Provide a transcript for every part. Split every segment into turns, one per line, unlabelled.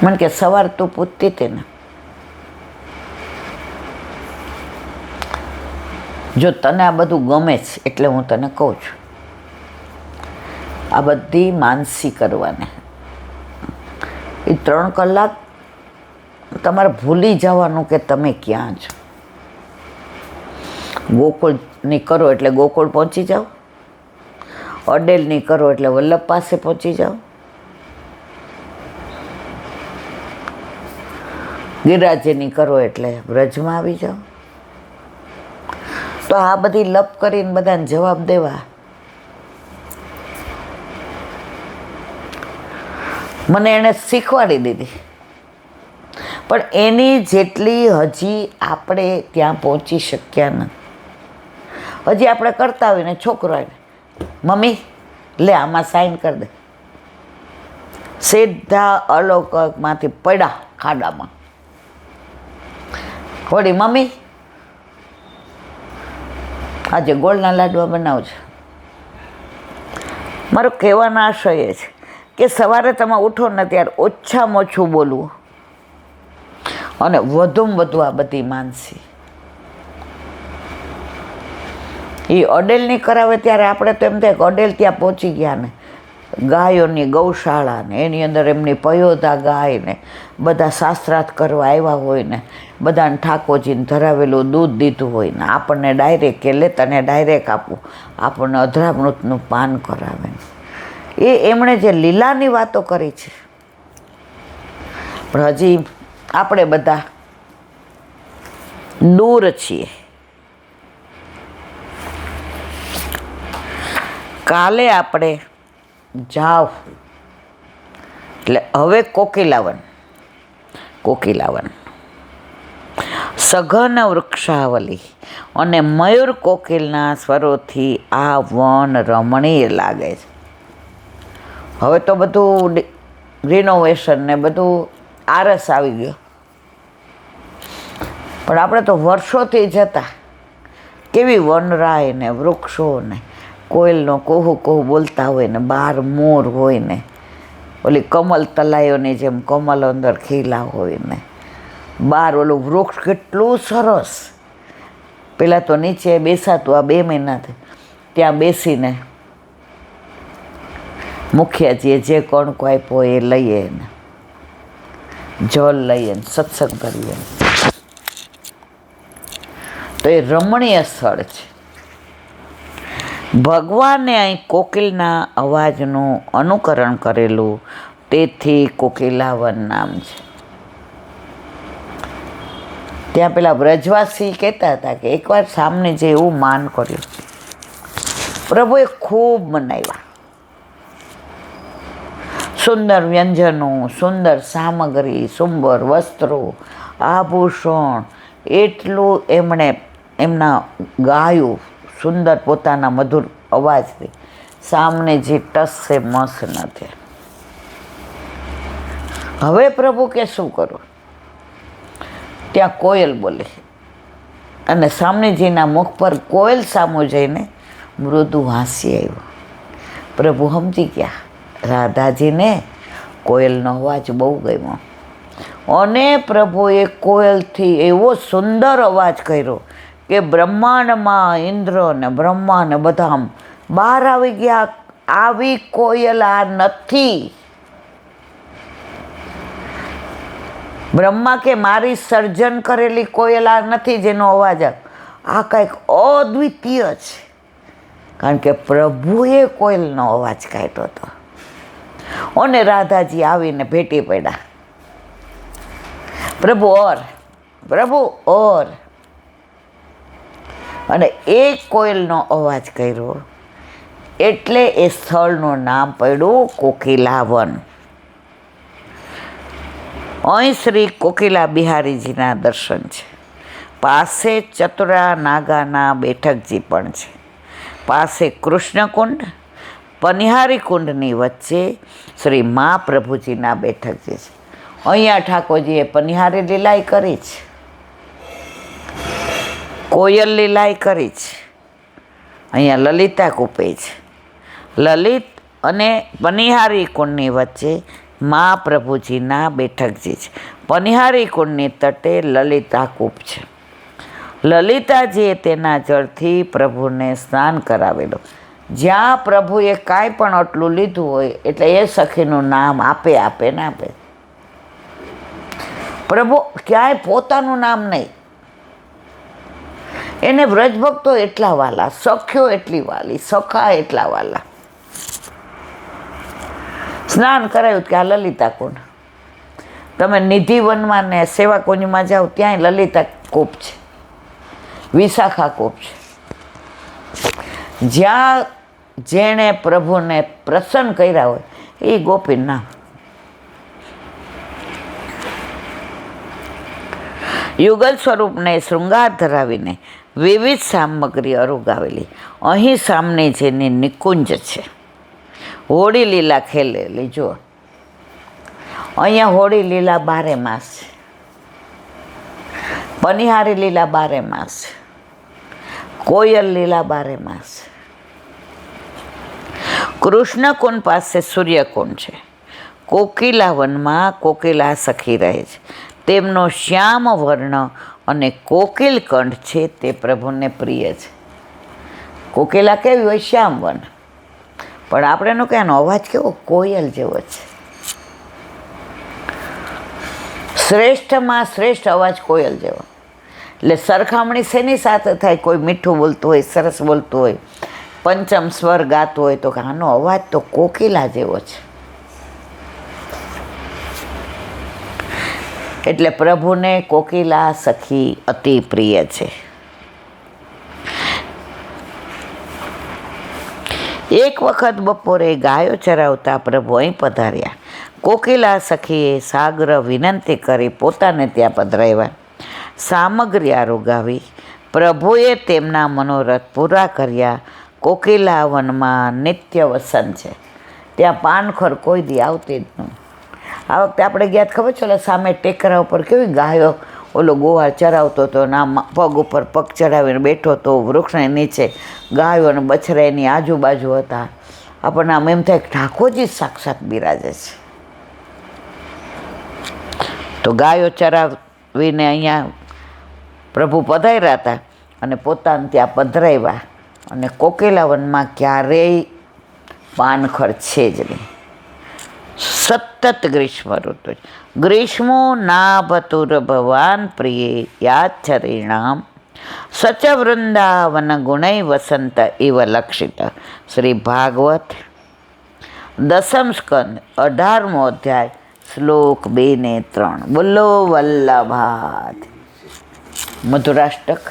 મને કે સવાર તું પૂછતી હતી ને, જો તને આ બધું ગમે છે એટલે હું તને કહું છું, આ બધી માનસી કરવાને એ 3 કલાક તમારે ભૂલી જવાનું કે તમે ક્યાં છો. ગોકુળની કરો એટલે ગોકુળ પહોંચી જાઓ, અડેલની કરો એટલે વલ્લભ પાસે પહોંચી જાઓ, ગિરિરાજની કરો એટલે વ્રજમાં આવી જાઓ. તો આ બધી લપ કરીને બધાને જવાબ દેવા મને એણે શીખવાડી દીધી, પણ એની જેટલી હજી આપણે ત્યાં પહોંચી શક્યા નથી. હજી આપણે કરતા હોય ને છોકરો આવે, મમ્મી લે આમાં સાઈન કરી દે, સીધા અલૌકિકમાંથી પડ્યા ખાડામાં. વળી મમ્મી આજે ગોળના લાડવા બનાવજો. મારો કહેવાનો આશય એ છે કે સવારે તમે ઉઠો ને ત્યારે ઓછામાં ઓછું બોલવું અને વધુમાં વધુ આ બધી માનસી. એ અડેલની કરાવે ત્યારે આપણે તો એમ થાય કે અડેલ ત્યાં પહોંચી ગયા ને, ગાયોની ગૌશાળા ને એની અંદર એમની પયોધા ગાય ને બધા શાસ્ત્રાર્થ કરવા આવ્યા હોય ને, બધાને ઠાકોરજીને ધરાવેલું દૂધ દીધું હોય ને, આપણને ડાયરેક્ટ કે લે તને ડાયરેક્ટ આપવું, આપણને અધરામૃતનું પાન કરાવે. એમણે જે લીલાની વાતો કરી છે, પણ હજી આપણે બધા દૂર છીએ. કાલે આપણે જાવ એટલે હવે કોકિલાવન સઘન વૃક્ષાવલી અને મયુર કોકિલના સ્વરોથી આ વન રમણીય લાગે છે. હવે તો બધું રિનોવેશન ને બધું આરસ આવી ગયો, પણ આપણે તો વર્ષોથી જતા કેવી વનરાય ને વૃક્ષો ને કોયલનો કોહુ કોહુ બોલતા હોય ને, બહાર મોર હોય ને, ઓલી કમલ તલાયોની જેમ કમલ અંદર ખીલા હોય ને, બહાર ઓલું વૃક્ષ કેટલું સરસ. પહેલાં તો નીચે બેસાતું, આ 2 મહિનાથી ત્યાં બેસીને મુખિયાજીએ જે કણકો આપ્યો એ લઈએ ને, જલ લઈએ ને સત્સંગ કરીએ, તો એ રમણીય સ્થળ છે. ભગવાને અહીં કોકિલના અવાજનું અનુકરણ કરેલું, તેથી કોકિલાવન નામ છે. ત્યાં પેલા વ્રજવાસી કહેતા હતા કે એકવાર સામને જે એવું માન કર્યું, પ્રભુએ ખૂબ મનાવ્યા. સુંદર વ્યંજનો, સુંદર સામગ્રી, સુંદર વસ્ત્રો, આભૂષણ, એટલું એમણે એમના ગાયું સુંદર પોતાના મધુર અવાજથી. સામને જે ટસશે મસ નથી. હવે પ્રભુ કે શું કરું? ત્યાં કોયલ બોલે અને સામનેજીના મુખ પર કોયલ સામું જઈને મૃદુ હાસ્ય આવ્યું. પ્રભુ સમજી ગયા, રાધાજીને કોયલનો અવાજ બહુ ગમ્યો અને પ્રભુએ કોયલથી એવો સુંદર અવાજ કર્યો કે બ્રહ્માંડમાં ઇન્દ્ર ને બ્રહ્મા ને બધા બહાર આવી ગયા. આવી કોયલ આ નથી. બ્રહ્મા કે મારી સર્જન કરેલી કોયલ આ નથી જેનો અવાજ આ કંઈક અદ્વિતીય છે, કારણ કે પ્રભુએ કોયલનો અવાજ કાઢ્યો હતો. અને રાધાજી આવીને ભેટી પડ્યા, પ્રભુ ઓર. અને એ કોયલનો અવાજ કર્યો એટલે એ સ્થળનું નામ પડ્યું કોકિલાવન. અહીં શ્રી કોકિલા બિહારીજીના દર્શન છે. પાસે ચતુરા નાગાના બેઠકજી પણ છે. પાસે કૃષ્ણકુંડ, પનિહારી કુંડની વચ્ચે શ્રી મહાપ્રભુજીના બેઠકજી છે. અહીંયા ઠાકોરજીએ પનિહારી લીલાઈ કરી છે, કોયલ લીલાઈ કરી છે. અહીંયા લલિતા કૂપે છે. લલિત અને પનિહારી કુંડની વચ્ચે મા પ્રભુજીના બેઠકજી છે. પનિહારી કુંડની તટે લલિતા કૂપ છે. લલિતાજીએ તેના જળથી પ્રભુને સ્નાન કરાવેલો. જ્યાં પ્રભુએ કાંઈ પણ આટલું લીધું હોય એટલે એ સખીનું નામ આપે ને આપે. પ્રભુ ક્યાંય પોતાનું નામ નહીં. એને વ્રજભક્તો એટલા વાલા, સખ્યો એટલી વાલી, સખા એટલા વાલા. સ્નાન કરાયું કે આ લલિતા કુંડ. તમે નિધિવનમાં ને સેવા કુંજમાં જાઓ ત્યાંય લલિતા કૂપ છે, વિશાખા કૂપ છે. જ્યાં જેણે પ્રભુને પ્રસન્ન કર્યા હોય એ ગોપીનું નામ. યુગલ સ્વરૂપને શૃંગાર ધરાવીને વિવિધ સામગ્રી અરુગાવેલી. અહીં સામને જેની નિકુંજ છે, હોળી લીલા ખેલેલી. જો અહીંયા હોળી લીલા 12 માસ છે, પનિહારી લીલા 12 માસ છે, કોયલ લીલા 12 માસ છે. કૃષ્ણકુંડ પાસે સૂર્યકુંડ છે. કોકિલા વનમાં કોકિલા સખી રહે છે. તેમનો શ્યામ વર્ણ અને કોકિલ કંઠ છે તે પ્રભુને પ્રિય છે. કોકિલા કેવી હોય? શ્યામ વન. પણ આપણે એનો કહેવાનો અવાજ કેવો? કોયલ જેવો છે. શ્રેષ્ઠમાં શ્રેષ્ઠ અવાજ કોયલ જેવો. એટલે સરખામણી શેની સાથે થાય? કોઈ મીઠું બોલતું હોય, સરસ બોલતું હોય, પંચમ સ્વર ગાતું હોય તો આનો અવાજ તો કોકિલા જેવો છે. એટલે પ્રભુને કોકિલા સખી અતિ પ્રિય છે. એક વખત બપોરે ગાયો ચરાવતા પ્રભુ અહીં પધાર્યા. કોકિલા સખીએ સાગ્ર વિનંતી કરી પોતાને ત્યાં પધરાવ્યા. સામગ્રી આરોગાવી પ્રભુએ તેમના મનોરથ પૂરા કર્યા. કોકિલા વનમાં નિત્ય વસન છે. ત્યાં પાનખર કોઈ દી આવતી જ નહીં. આ વખતે આપણે ગયા ખબર છે, ઓલા સામે ટેકરા ઉપર કેવી ગાયો ઓલો ગોવાર ચરાવતો હતો, ના પગ ઉપર પગ ચડાવીને બેઠો હતો, વૃક્ષને નીચે ગાયો અને બછરા એની આજુબાજુ હતા. આપણને આમ એમ થાય કે ઠાકોરજી સાક્ષાત બિરાજે છે. તો ગાયો ચરાવીને અહીંયા પ્રભુ પધાર્યા હતા અને પોતાને ત્યાં પધરાવ્યા. અને કોકિલા વનમાં ક્યારેય પાનખર છે જ નહીં. સતત ગ્રીષ્મ ઋતુ. ગ્રીષ્મો નાભતુર ભવાન પ્રિય યાચ્છરીણામ સચ વૃંદાવન ગુણૈ વસંત ઇવ લક્ષિત. શ્રી ભાગવત 10મ સ્કંદ 18મો અધ્યાય શ્લોક 2 ને 3. બોલો વલ્લભાત. મધુરાષ્ટક.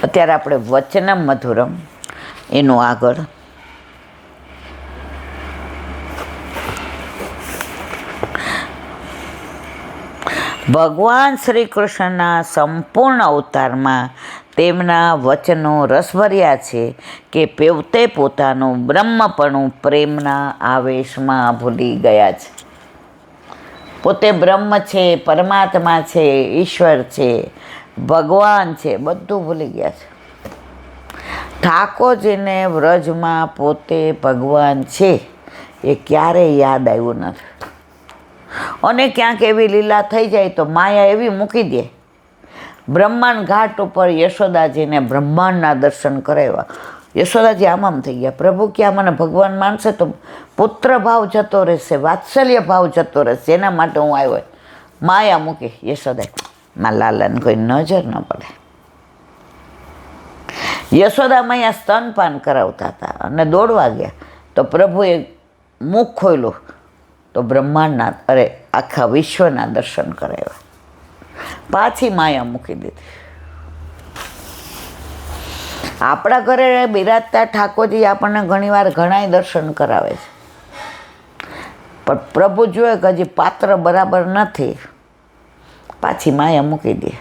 અત્યારે આપણે વચનમ મધુરમ એનું આગળ ભગવાન શ્રી કૃષ્ણના સંપૂર્ણ અવતારમાં તેમના વચનો રસભર્યા છે કે પોતે પોતાનું બ્રહ્મપણું પ્રેમના આવેશમાં ભૂલી ગયા છે. પોતે બ્રહ્મ છે, પરમાત્મા છે, ઈશ્વર છે, ભગવાન છે, બધું ભૂલી ગયા છે. ઠાકોરજીને વ્રજમાં પોતે ભગવાન છે એ ક્યારેય યાદ આવ્યું નથી. અને ક્યાંક એવી લીલા થઈ જાય તો માયા એવી મૂકી દે. બ્રહ્માંડ ઘાટ ઉપર યશોદાજીને બ્રહ્માંડના દર્શન કરાવ્યા. યશોદાજી આમ થઈ ગયા, પ્રભુ ક્યાં મને ભગવાન માનશે તો પુત્ર ભાવ જતો રહેશે, વાત્સલ્ય ભાવ જતો રહેશે, એના માટે હું આવ્યો. માયા મૂકી યશોદા. માં લાલાને કોઈ નજર ન પડે. યશોદા મૈયા સ્તનપાન કરાવતા હતા અને દોડવા ગયા તો પ્રભુએ મુખ ખોલ્યું તો બ્રહ્માંડના આખા વિશ્વના દર્શન કરાવ્યા. પાછી માયા મૂકી દીધી. આપણા ઘરે બિરાજતા ઠાકોરજી આપણને ઘણીવાર ઘણાય દર્શન કરાવે છે, પણ પ્રભુ જોયે કે હજી પાત્ર બરાબર નથી, પાછી માયા મૂકી દે.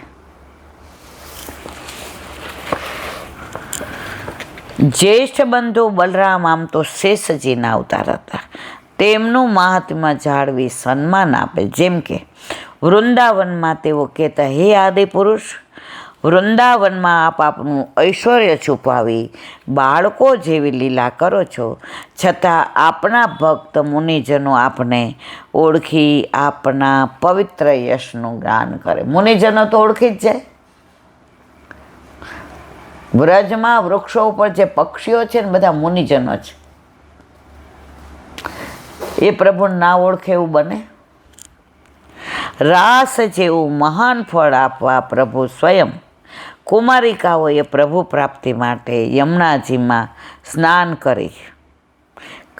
જ્યેષ્ઠ બંધુ બલરામ આમ તો શેષજીના અવતાર હતા. તેમનું મહાત્મા જાળવી સન્માન આપે. જેમ કે વૃંદાવનમાં તેઓ કહેતા, હે આદિ પુરુષ, વૃંદાવનમાં આપ આપનું ઐશ્વર્ય છુપાવી બાળકો જેવી લીલા કરો છો, છતાં આપણા ભક્ત મુનિજનો આપને ઓળખી આપના પવિત્ર યશનું ગાન કરે. મુનિજનો તો ઓળખી જ જાય. વ્રજમાં વૃક્ષો ઉપર જે પક્ષીઓ છે ને બધા મુનિજનો છે. એ પ્રભુને ના ઓળખે એવું બને? રાસ જેવું મહાન ફળ આપવા પ્રભુ સ્વયં કુમારિકાઓએ પ્રભુ પ્રાપ્તિ માટે યમુનાજીમાં સ્નાન કરી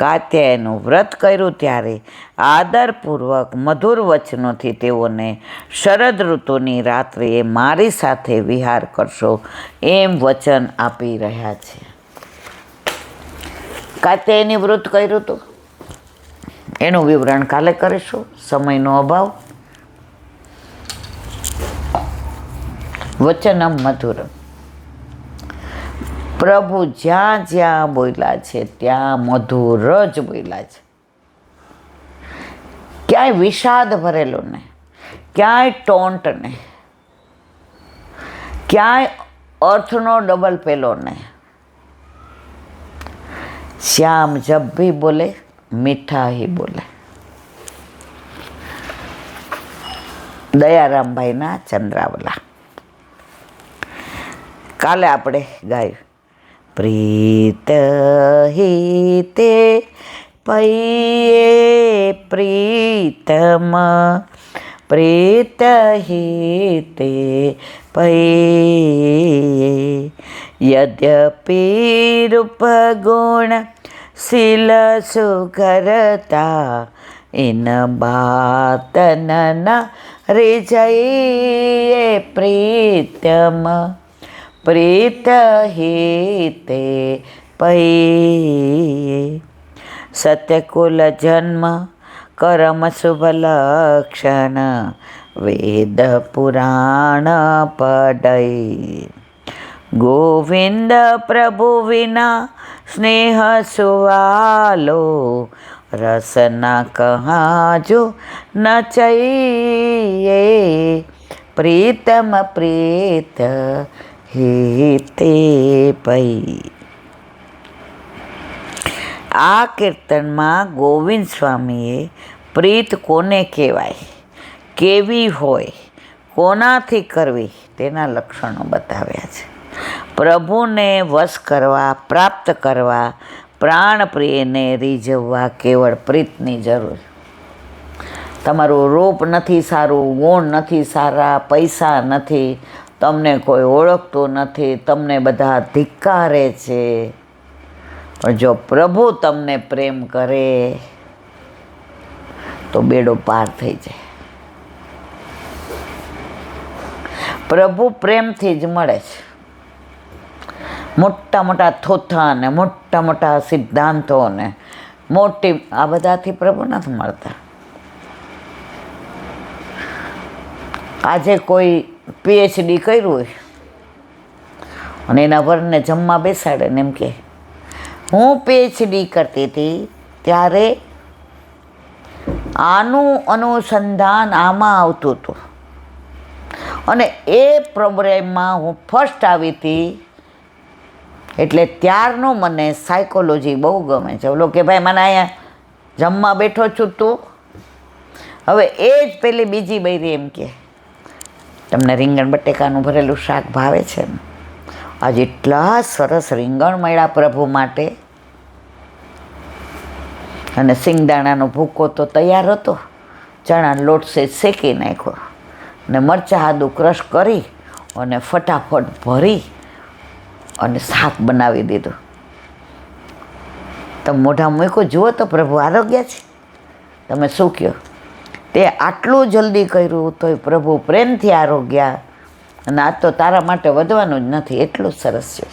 કાત્યાયનનું વ્રત કર્યું. ત્યારે આદરપૂર્વક મધુર વચનોથી તેઓને શરદ ઋતુની રાત્રિએ મારી સાથે વિહાર કરશો એમ વચન આપી રહ્યા છે. કાત્યાયની વ્રત કર્યું હતું, એનું વિવરણ કાલે કરીશું, સમયનો અભાવ. વચનમ મધુરમ. પ્રભુ જ્યાં જ્યાં બોલ્યા છે ત્યાં મધુર જ બોલ્યા છે. ક્યાંય વિષાદ ભરેલો નહીં, ક્યાંય ટોન્ટ નહીં, ક્યાંય અર્થનો ડબલ પેલો નહીં. શ્યામ જબ ભી બોલે મીઠા હી બોલે. દયારામભાઈના ચંદ્રાવલા. કાલે આપણે ગાયું પ્રીત હિતે પૈયે પ્રીતમ, પ્રીત હિતે પૈયે યદ્યપિ રૂપગુણ શીલ સુકરતા ઇન બાત ન રિજયે પ્રીતમ, પ્રીત હિતે પૈયે. સત્યકુલ જન્મ કરમ શુભ લક્ષણ વેદ પુરાણ પઢઈ. ગોવિંદ પ્રભુ વિના સ્નેહ સુવાલો, રસના કહા જો ન ચૈયે પ્રીતમ પ્રીત હિતે પૈ. આ કીર્તનમાં ગોવિંદ સ્વામીએ પ્રીત કોને કહેવાય, કેવી હોય, કોનાથી કરવી તેના લક્ષણો બતાવ્યા છે. પ્રભુને વશ કરવા, પ્રાપ્ત કરવા, પ્રાણપ્રિયને રીઝવવા કેવળ પ્રીતની જરૂર. તમારું રૂપ નથી સારું, ગુણ નથી સારા, પૈસા નથી, તમને કોઈ ઓળખતું નથી, તમને બધા ધિક્કારે છે, પણ જો પ્રભુ તમને પ્રેમ કરે તો બેડો પાર થઈ જાય. પ્રભુ પ્રેમથી જ મળે છે. મોટા મોટા થોથા ને મોટા મોટા સિદ્ધાંતો ને મોટી આ બધાથી પ્રભુ નથી મળતા. આજે કોઈ PhD કર્યું હોય અને એના વરને જમવા બેસાડે ને એમ કે હું PhD કરતી હતી ત્યારે આનું અનુસંધાન આમાં આવતું હતું અને એ પ્રોગ્રામમાં હું ફર્સ્ટ આવી હતી, એટલે ત્યારનું મને સાયકોલોજી બહુ ગમે છે. ઓલો કે ભાઈ મને અહીંયા જમવા બેઠો છું તું, હવે એ જ પેલી બીજી બૈરી એમ કે તમને રીંગણ બટેકાનું ભરેલું શાક ભાવે છે ને? આજે એટલા સરસ રીંગણ મળ્યા પ્રભુ માટે, અને સિંગદાણાનો ભૂકો તો તૈયાર હતો, ચણાનો લોટ શેકી નાખ્યો ને મરચાં આદું ક્રશ કરી અને ફટાફટ ભરી અને શાક બનાવી દીધું. તમે મોઢા મૂકો જુઓ તો પ્રભુ આરોગ્ય છે. તમે શું કહો? તે આટલું જલ્દી કર્યું તોય પ્રભુ પ્રેમથી આરોગ્ય, અને આ તો તારા માટે વધવાનું જ નથી, એટલું સરસ છે.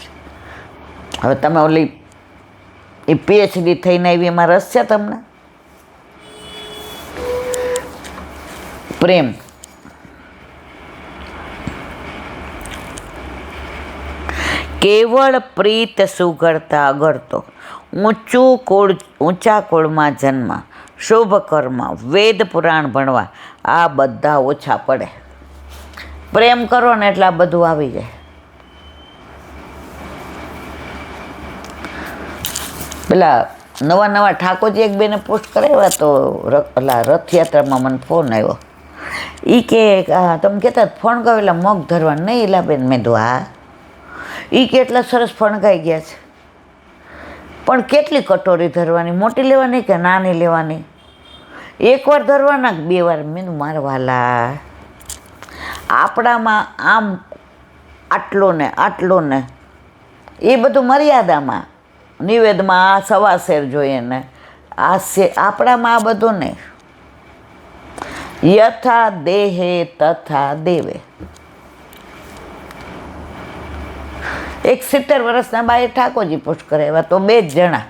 હવે તમે ઓલી એ PhD થઈને આવી એમાં રસ છે તમને? પ્રેમ કેવળ પ્રીત સુઘડતા અગરતો, ઊંચા કુળમાં જન્મ, શુભ કર્મ, વેદ પુરાણ ભણવા, આ બધા ઓછા પડે. પ્રેમ કરો ને એટલે આ બધું આવી જાય. પેલા નવા ઠાકોરજી એક બેને પોસ્ટ કરાવ્યા તો પેલા રથયાત્રામાં મને ફોન આવ્યો. એ કે તમે કહેતા ફોન કર્યો એટલે મગ ધરવા નહીં એલા બેન. મેં કીધું હા. એ કે એટલા સરસ ફણગાઈ ગયા છે. પણ કેટલી કટોરી ધરવાની, મોટી લેવાની કે નાની લેવાની? એકવાર ધરવાના કે 2 વાર? મેં મારા વાલા, આપણામાં આમ આટલો ને એ બધું મર્યાદામાં, નિવેદમાં આ 1.25 સેર જોઈએ ને આપણામાં આ બધું નહીં. યથા દેહે તથા દેવે. એક 70 વર્ષના બાએ ઠાકોરજી પોસ્ટ કરાવ્યા તો 2 જ જણા